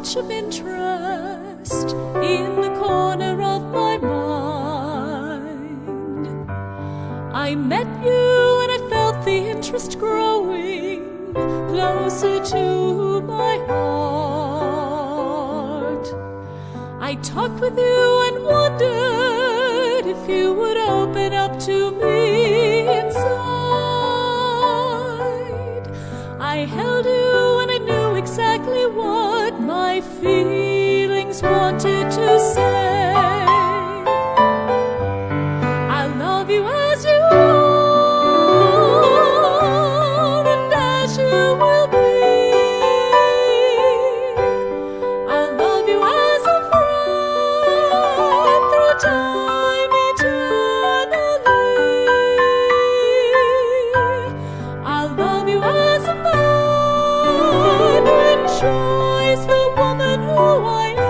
much of interest in the corner of my mind. I met you and I felt the interest growing closer to my heart. I talked with you and wondered if you would open up to me inside. I held you and I knew exactly what my feelings wanted to say. I love you as you are and as you will be. I love you as a friend through time eternally. I love you as a man who enjoys the woman who I am.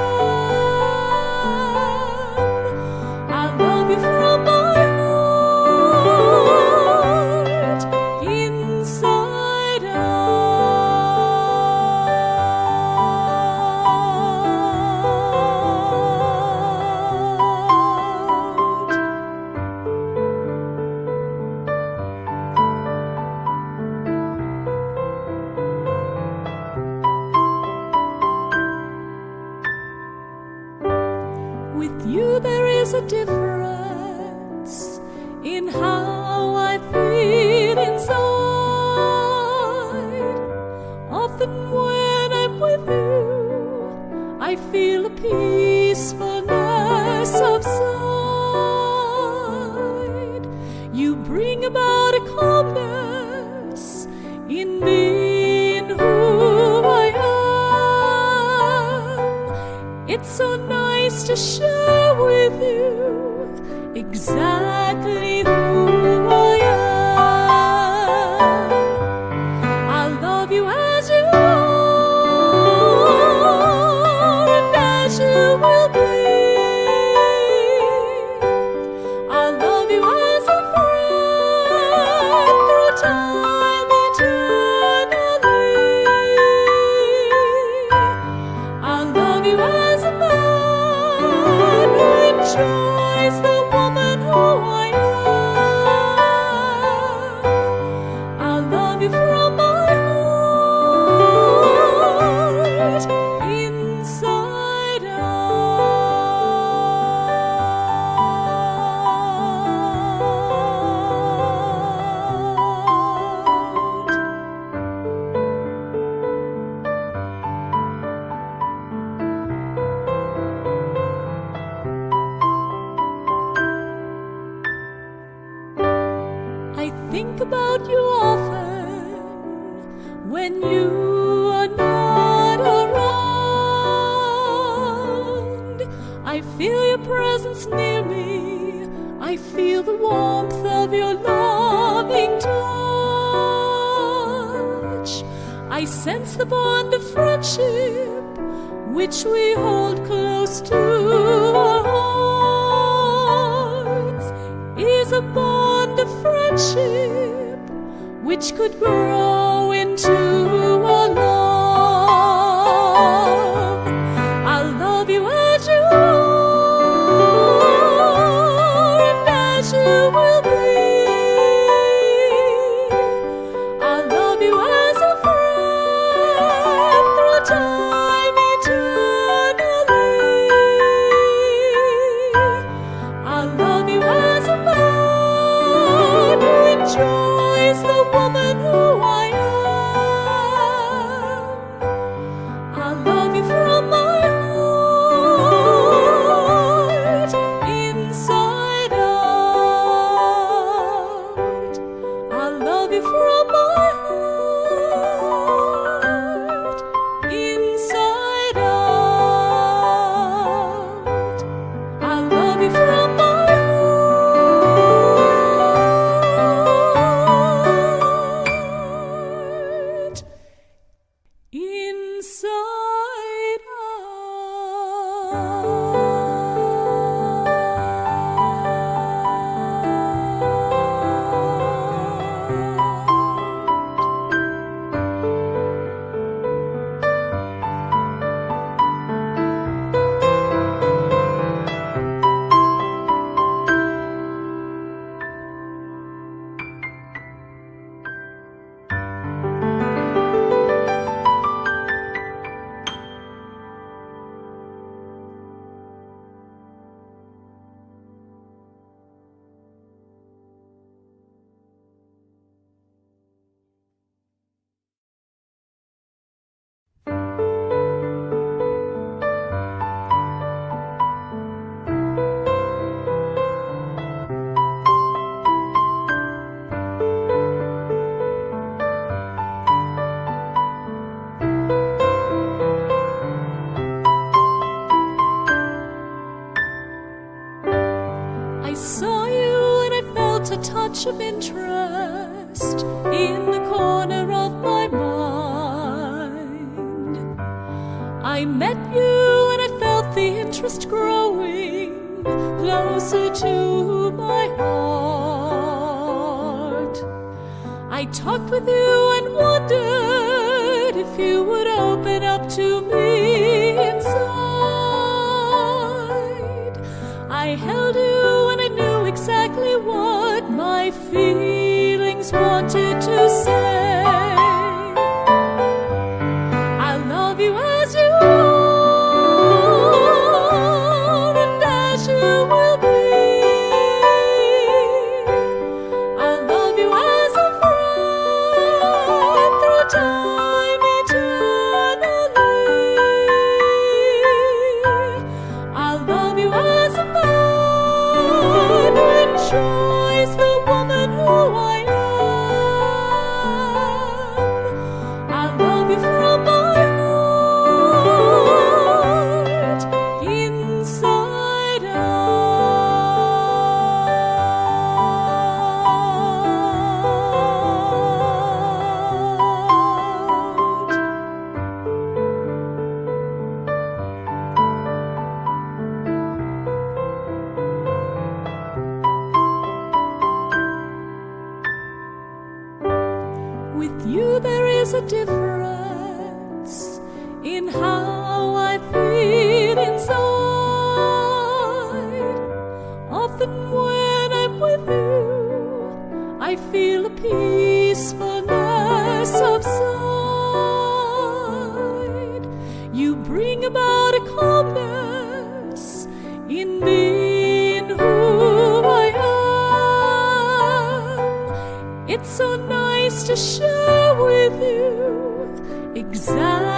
I love you from my heart, inside out. With you there is a difference in how I feel inside. Often when I'm with you, I feel a peacefulness of sight. You bring about a calmness in being who I am. It's so nice to share with you exactly who I am. I love you as you are and as you will be. I love you as a friend through time eternally. I love you as a man who enjoys the woman who I am. I love you from my heart, inside out. I think about you often when you are not around. I feel your presence near me. I feel the warmth of your loving touch. I sense the bond of friendship which we hold close to our hearts. Is a bond of friendship which could grow into a love. I love you as you are and as you will be. I love you as a friend through time eternally. I love you as a man who enjoys the woman who I am. I love you from my heart, inside out. saw you and I felt a touch of interest in the corner of my mind. I met you and I felt the interest growing closer to my heart. I talked with you and wondered if you would open up to me inside. I held you and I knew exactly what my feelings wanted to say. I love you as you are and as you will be. I love you as a friend through time eternally. I love you as a man who enjoys the woman who I am. I love you from my heart, inside out. With you there is a difference in how I feel inside. Often when I'm with you, I feel a peacefulness of sight. You bring about a calmness in being who I am. It's so nice to share with you exactly